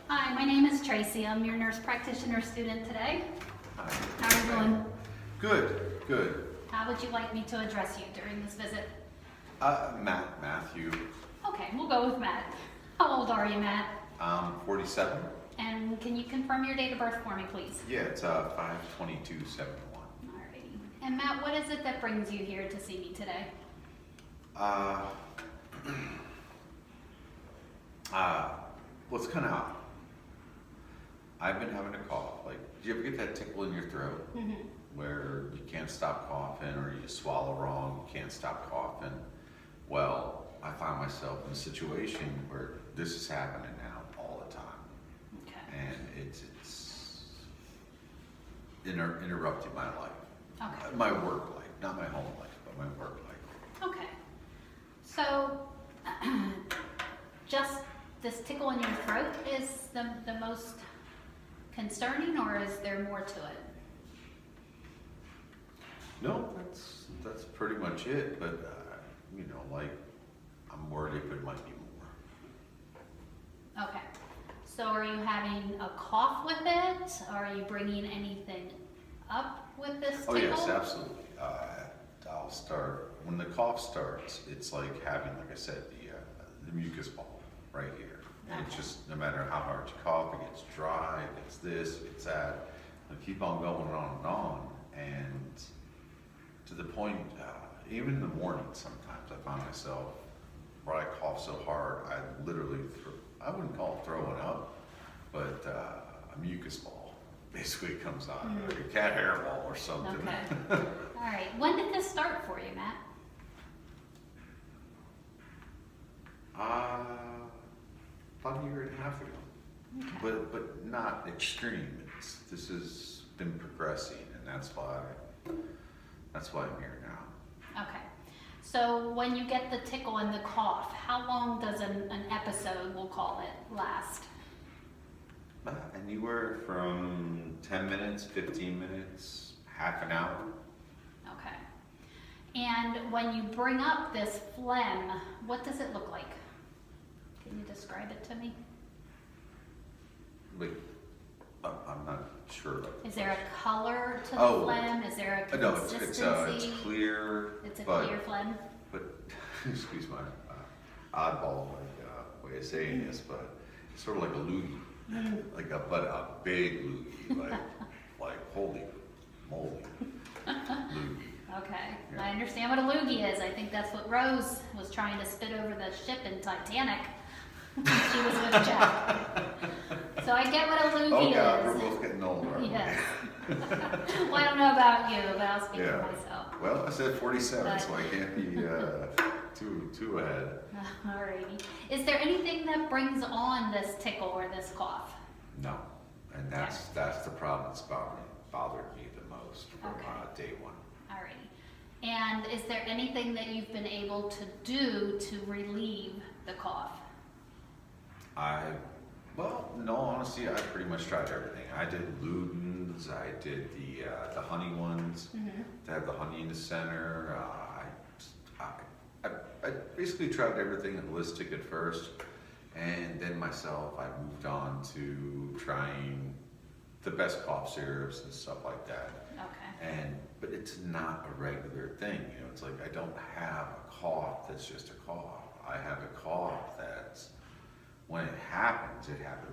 Hi, my name is Tracy. I'm your nurse practitioner student today. Hi. How are you doing? Good, good. How would you like me to address you during this visit? Matthew. Okay, we'll go with Matt. How old are you, Matt? 47. And can you confirm your date of birth for me, please? Yeah, it's 5/22/71. Alrighty. And Matt, what is it that brings you here to see me today? Well, it's kind of odd. I've been having a cough. Like, do you ever get that tickle in your throat where you can't stop coughing, or you swallow wrong, you can't stop coughing? Well, I find myself in a situation where this is happening now all the time. Okay. And it's interrupted my life. Okay. My work life, not my home life, but my work life. Okay. So, just this tickle in your throat is the most concerning, or is there more to it? No, that's pretty much it. But like, I'm worried if it might be more. Okay. So are you having a cough with it? Are you bringing anything up with this tickle? Oh yes, absolutely. I'll start when the cough starts. It's like having, like I said, the mucus ball right here. And it's just, no matter how hard you cough, it gets dry, it gets this, it gets that. I keep on going on, and to the point, even in the morning, sometimes I find myself where I cough so hard, I literally I wouldn't call it throwing up, but a mucus ball basically comes out, like a cat hairball or something. Okay. All right. When did this start for you, Matt? About a year and a half ago, Okay. but not extreme. This has been progressing, and that's why I'm here now. Okay. So when you get the tickle and the cough, how long does an episode, we'll call it, last? Anywhere from 10 minutes, 15 minutes, half an hour. Okay. And when you bring up this phlegm, what does it look like? Can you describe it to me? Like, I'm not sure. Is there a color to the Oh. phlegm? Is there a No, consistency? it's clear. It's a but, clear phlegm? But excuse my oddball way of saying this, but it's sort of like a loogie, but a big loogie, like holy moly, loogie. Okay, Yeah. I understand what a loogie is. I think that's what Rose was trying to spit over the ship in Titanic. She was with Jack. So I get what a loogie Oh God, is. we're both getting older. aren't we? Yes. Well, I don't know about you, but I'll speak Yeah. for myself. Well, I said 47, But- so I can't be too ahead. Alrighty. Is there anything that brings on this tickle or this cough? No, and that's the problem that's bothered me the most from day one. Alrighty. And is there anything that you've been able to do to relieve the cough? No, honestly, I pretty much tried everything. I did Ludens, I did the honey ones, to have the honey in the center. I basically tried everything holistic at first, and then myself, I moved on to trying the best cough syrups and stuff like that. Okay. But it's not a regular thing, it's like I don't have a cough that's just a cough. I have a cough that's, when it happens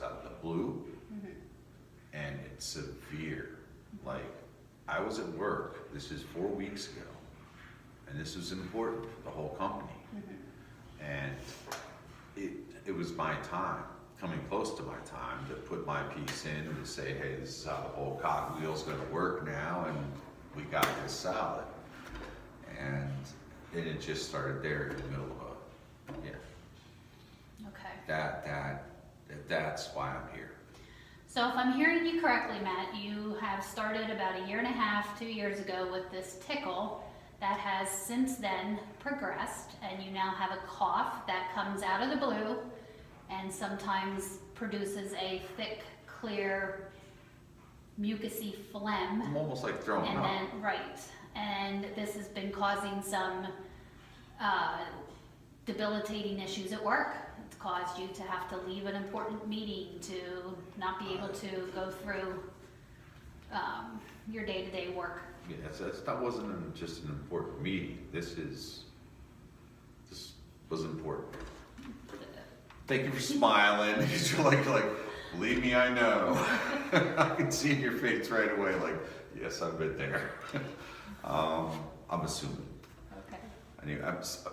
out of the blue, and it's severe. Like, I was at work, this is 4 weeks ago, and this was important for the whole company. And it was my time, coming close to my time, to put my piece in and to say, hey, this is how the whole cogwheel's gonna work now, and we got this solid. And then it just started there in the middle of Okay. that's why I'm here. So if I'm hearing you correctly, Matt, you have started about a year and a half, 2 years ago with this tickle that has since then progressed, and you now have a cough that comes out of the blue and sometimes produces a thick, clear, mucousy phlegm. I'm almost like throwing And up. then, right, and this has been causing some debilitating issues at work. It's it's caused you to have to leave an important meeting, to not be able to go through your day-to-day work. Yeah, that wasn't just an important meeting. This was important. Thank you for smiling. You're like, believe me, I know. I can see in your face right away, like, yes, I've been there. I'm assuming. Okay.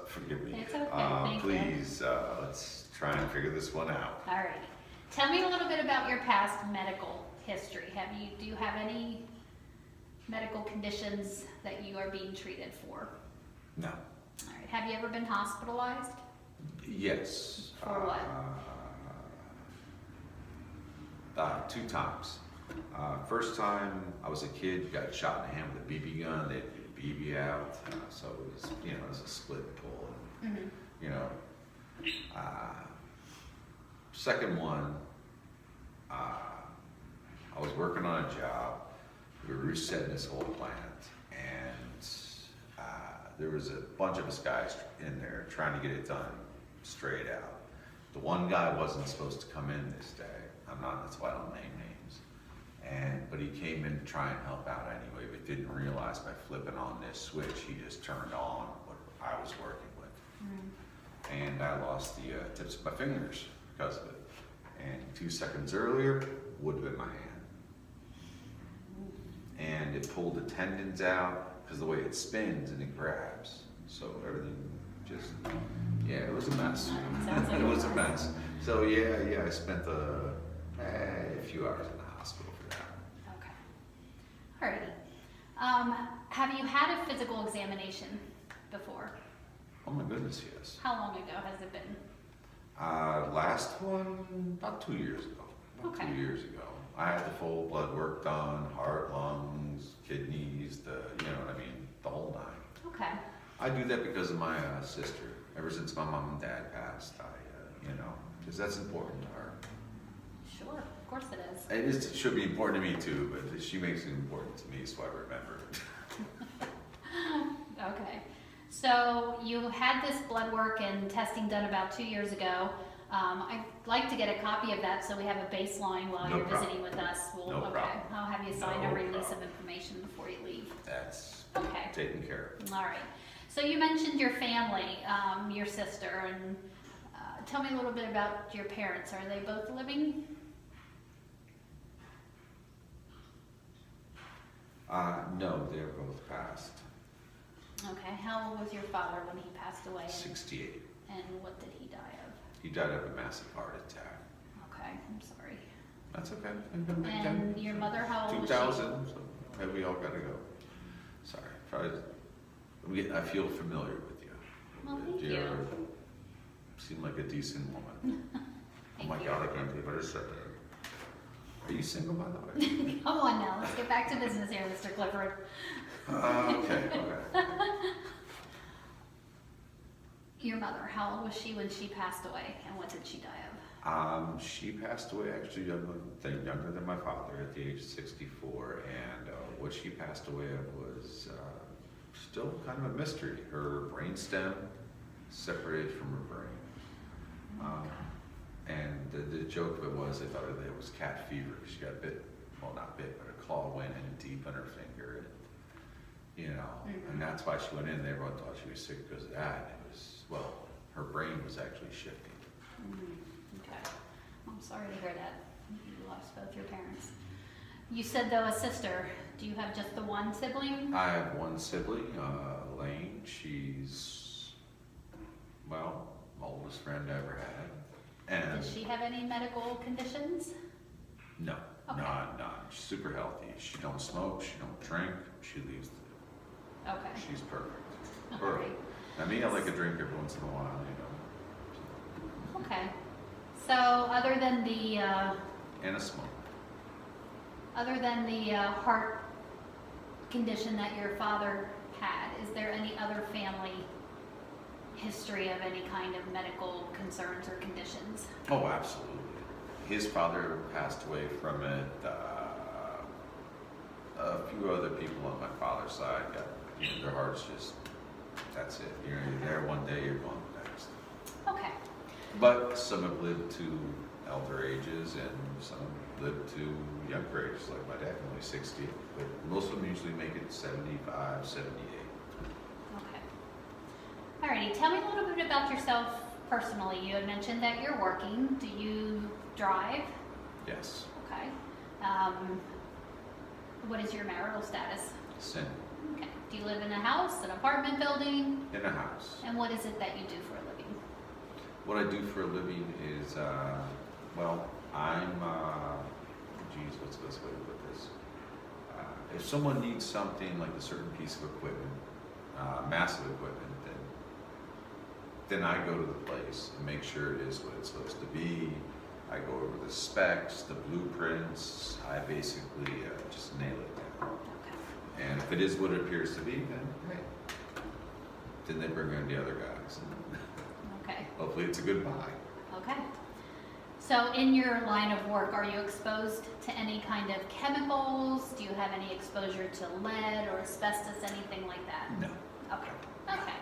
Forgive me. It's okay, thank you. Please, let's try and figure this one out. All right. Tell me a little bit about your past medical history. Do you have any medical conditions that you are being treated for? No. All right. Have you ever been hospitalized? Yes. For what? 2 times. First time I was a kid, got shot in the hand with a BB gun. They had the BB out, so it was, it was a split pull. And, second one, I was working on a job. We were resetting this whole plant, and there was a bunch of us guys in there trying to get it done straight out. The one guy wasn't supposed to come in this day. That's why I don't name names. But he came in to try and help out anyway, but didn't realize by flipping on this switch, he just turned on what I was working with. And I lost the tips of my fingers because of it. And 2 seconds earlier, would have been my hand. And it pulled the tendons out because the way it spins and it grabs. So everything just, it was a mess. Sounds like It was a mess. So I spent a few hours in the hospital for that. Okay. Alrighty. Have you had a physical examination before? Oh my goodness, yes. How long ago has it been? Last one, about 2 years ago. About Okay. 2 years ago. I had the full blood work done, heart, lungs, kidneys, the whole 9. Okay. I do that because of my sister. Ever since my mom and dad passed, because that's important to her. Sure, of course it is. It should be important to me too, but she makes it important to me, so I remember it. Okay. So you had this blood work and testing done about 2 years ago. I'd like to get a copy of that so we have a baseline while No you're problem. visiting with us. No Okay. problem. I'll have you sign No a release problem. of information before you leave. That's Okay. taken care of. All right. So you mentioned your family, your sister, and tell me a little bit about your parents. Are they both living? No, they're both passed. Okay. How old was your father when he passed away? 68. And what did he die of? He died of a massive heart attack. Okay, I'm sorry. That's okay. And your mother, how old was she? 2000, so we all gotta go. Sorry. I feel familiar with you. Well, thank You you. seem like a decent woman. Oh Thank my you. God, I can't believe I just said that. Are you single, by the way? Come on now, let's get back to business here, Mr. Clifford. Okay. Your mother, how old was she when she passed away, and what did she die of? She passed away actually younger than my father at the age of 64, and what she passed away of was still kind of a mystery. Her brain stem separated from her brain. And the joke of it was they thought it was cat fever. She got bit, well not bit, but a claw went in deep in her finger. And that's why she went in. Everyone thought she was sick because of that. It was, her brain was actually shifting. Okay. I'm sorry to hear that. You lost both your parents. You said though a sister. Do you have just the one sibling? I have one sibling, Lane. She's, oldest friend I ever had. And Does she have any medical conditions? no, Okay. none. She's super healthy. She don't smoke. She don't drink. She leaves. Okay. She's perfect. All Perfect. right. I mean, I like a drink every once in a while, Okay. So other than the and a smoke. heart condition that your father had, is there any other family history of any kind of medical concerns or conditions? Oh, absolutely. His father passed away from it. A few other people on my father's side got, their hearts just, that's it. You're there one day, you're gone the next. Okay. But some have lived to elder ages and some have lived to younger ages, like my dad, only 60. But most of them usually make it 75, 78. Okay. Alrighty, tell me a little bit about yourself personally. You had mentioned that you're working. Do you drive? Yes. Okay. What is your marital status? Sin. Okay. Do you live in a house, an apartment building? In a house. And what is it that you do for a living? What I do for a living is, well, I'm, geez, what's the best way to put this? If someone needs something like a certain piece of equipment, massive equipment, then I go to the place and make sure it is what it's supposed to be. I go over the specs, the blueprints. I basically just nail it down. Okay. And if it is what it appears to be, then hey, then they bring in the other guys. Okay. Hopefully it's a good buy. Okay. So in your line of work, are you exposed to any kind of chemicals? Do you have any exposure to lead or asbestos, anything like that? No. Okay. Okay.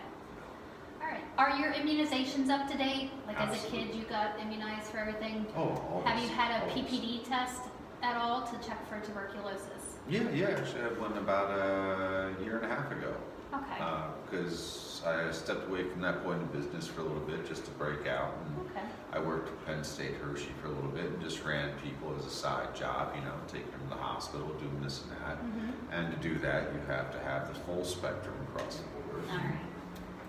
All right. Are your immunizations up to date? Like as a Absolutely. kid, you got immunized for everything? Oh, always. Have you had a always. PPD test at all to check for tuberculosis? Yeah, actually I had one about a year and a half ago. Okay. Because I stepped away from that point of business for a little bit just to break out. And Okay. I worked at Penn State Hershey for a little bit and just ran people as a side job, taking them to the hospital, doing this and that. Mm-hmm. And to do that, you have to have the full spectrum across the board. All right.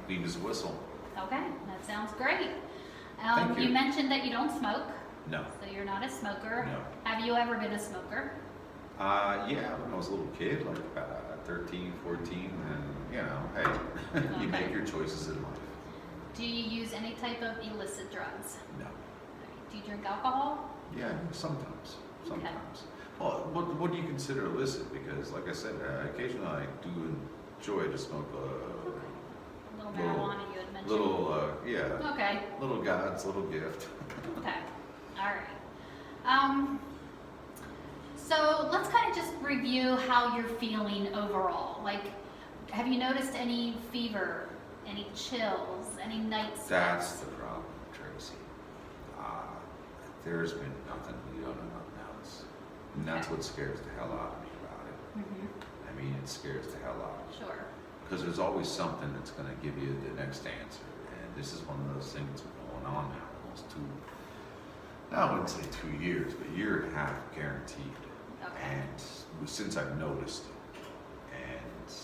Clean as a whistle. Okay. That sounds great. Thank you. You mentioned that you don't smoke, No. so you're not a smoker. No. Have you ever been a smoker? Yeah, when I was a little kid, like 13, 14, and hey, you make Okay. your choices in life. Do you use any type of illicit drugs? No. Do you drink alcohol? Yeah, sometimes. Well, what do you consider illicit? Because, like I said, occasionally I do enjoy to smoke A little Little- marijuana you had mentioned. little, Okay. little God's little gift. Okay. All right. So let's kind of just review how you're feeling overall. Like, have you noticed any fever, any chills, any night sweats? That's the problem, Tracy. There's been nothing new on nothing else. And that's Okay. what scares the hell out of me about it. Mhm. I mean, it scares the hell out of me. Sure. Because there's always something that's going to give you the next answer. And this is one of those things that's been going on now almost I wouldn't say 2 years, but a year and a half guaranteed. Okay. And since I've noticed it, and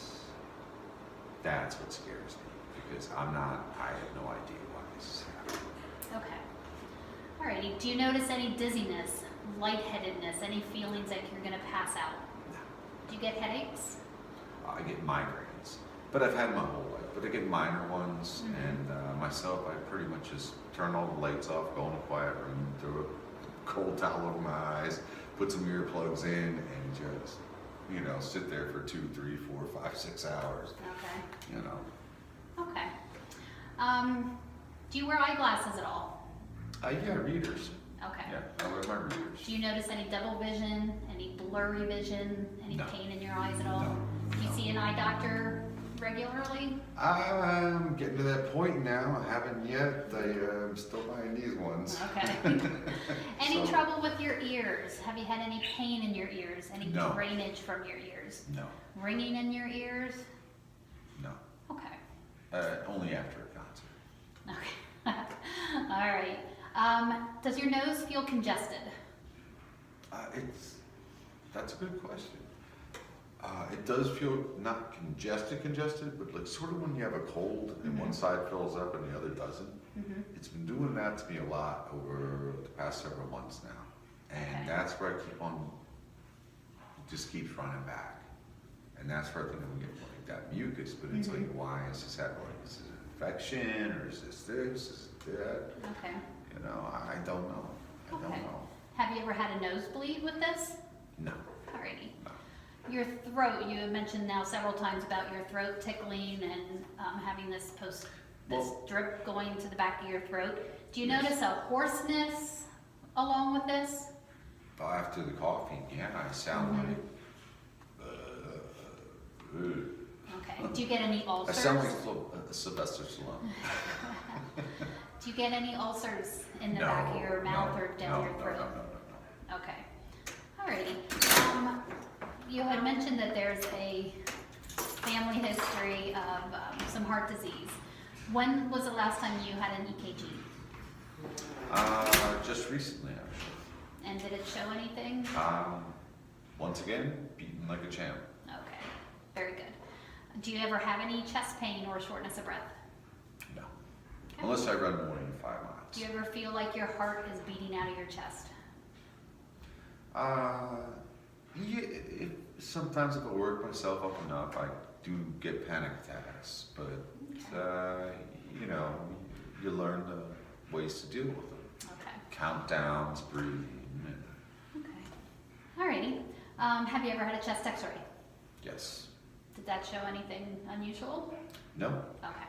that's what scares me because I have no idea why this is happening. Okay. Alrighty. Do you notice any dizziness, lightheadedness, any feelings like you're gonna pass out? No. Do you get headaches? I get migraines, but I've had them my whole life. But I get minor ones, Mhm. and myself, I pretty much just turn all the lights off, go in a quiet room, throw a cold towel over my eyes, put some earplugs in, and just, sit there for 2, 3, 4, 5, 6 hours. Okay. You know. Okay. Do you wear eyeglasses at all? Yeah, readers. Okay. Yeah, I wear my readers. Do you notice any double vision, any blurry vision, any No. pain in your eyes at all? No. Do you No. see an eye doctor regularly? I'm getting to that point now. I haven't yet. I'm still buying these ones. Okay. Any So- trouble with your ears? Have you had any pain in your ears? Any No. drainage from your ears? No, Ringing in your ears? no. Okay. Only after a concert. Okay. All right. Does your nose feel congested? That's a good question. It does feel not congested, but like sort of when you have a cold and one side fills up and the other doesn't. Mm-hmm. It's been doing that to me a lot over the past several months now. And Okay. that's where I keep on, it just keeps running back. And that's where I think I'm getting like that mucus, but it's like, why is this happening? Is it an infection or is this, is it that? Okay. I don't know. I don't Okay. know. Have you ever had a nosebleed with this? No. Alrighty. No. Your throat, you have mentioned now several times about your throat tickling and having this Well- drip going to the back of your throat. Do you Yes. notice a hoarseness along with this? After the coughing, yeah, I sound Mhm. like, Okay. Do you get any I ulcers? sound like Sylvester Stallone. Do you get any ulcers in the back of your mouth or down your throat? No. Okay. Alrighty. You had mentioned that there's a family history of some heart disease. When was the last time you had an EKG? Just recently, actually. And did it show anything? Once again, beaten like a champ. Okay, very good. Do you ever have any chest pain or shortness of breath? No. Okay. Unless I run more than 5 miles. Do you ever feel like your heart is beating out of your chest? Yeah, sometimes if I work myself up enough, I do get panic attacks, but you know, you learn the ways to deal with them. Okay. Countdowns, breathing. Okay. Alrighty. Have you ever had a chest x-ray? Yes. Did that show anything unusual? No. Okay.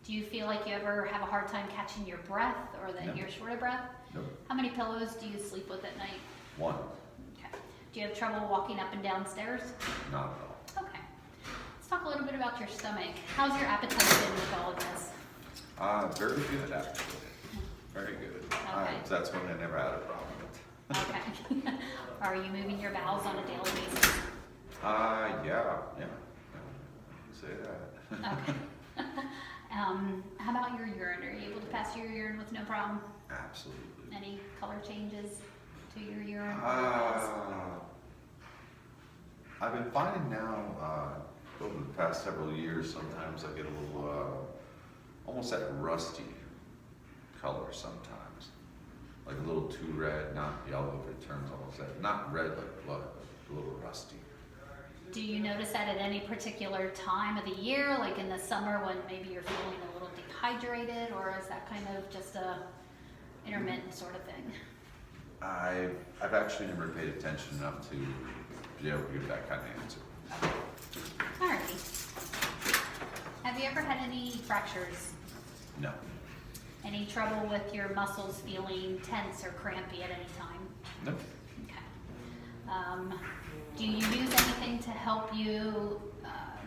Do you feel like you ever have a hard time catching your breath or that No. you're short of breath? No. How many pillows do you sleep with at night? 1. Okay. Do you have trouble walking up and down stairs? Not at all. Okay. Let's talk a little bit about your stomach. How's your appetite been with all of this? Very good, actually. Very good. Okay. That's one I never had a problem with. Okay. Are you moving your bowels on a daily basis? Yeah. Say that. Okay. How about your urine? Are you able to pass your urine with no problem? Absolutely. Any color changes to your urine? I've been finding now, over the past several years, sometimes I get a little, almost that rusty color sometimes. Like a little too red, not yellow, if it turns almost that, not red like blood, but a little rusty. Do you notice that at any particular time of the year, like in the summer when maybe you're feeling a little dehydrated, or is that kind of just a intermittent sort of thing? I've actually never paid attention enough to be able to give that kind of answer. Okay. Alrighty. Have you ever had any fractures? No. Any trouble with your muscles feeling tense or crampy at any time? No. Okay. Do you use anything to help you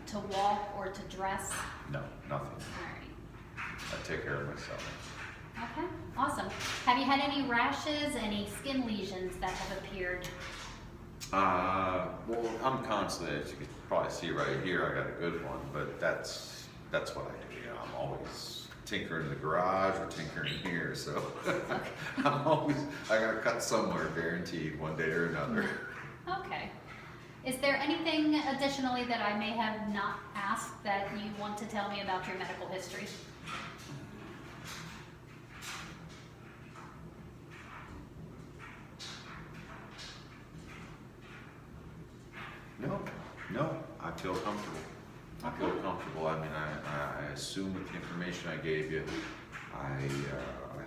to walk or to dress? No, nothing. Alrighty. I take care of myself. Okay, awesome. Have you had any rashes, any skin lesions that have appeared? Well, I'm constantly, as you can probably see right here, I got a good one, but that's what I do. You know, I'm always tinkering in the garage or tinkering here, so I got to cut somewhere, guaranteed, one day or another. Okay. Is there anything additionally that I may have not asked that you want to tell me about your medical history? No, I feel comfortable. I feel comfortable. I mean, I assume with the information I gave you, I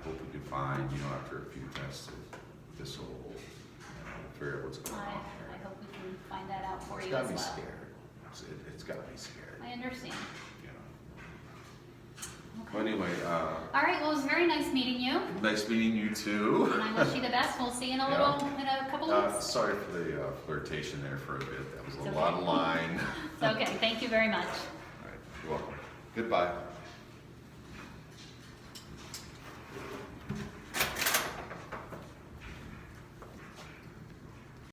hope we can find, you know, after a few tests, that this will figure out what's going on here. I hope we can find that out for It's you got as to be well. scared. It's got to be scared. I understand. You know. Okay. Well, anyway, All right, well, it was very nice meeting you, nice meeting you too. and I wish you the best. We'll see you in a couple of weeks. Sorry for the flirtation there for a bit. That was It's a okay. lot of line. It's okay. Thank you very much. All right, you're welcome. Goodbye.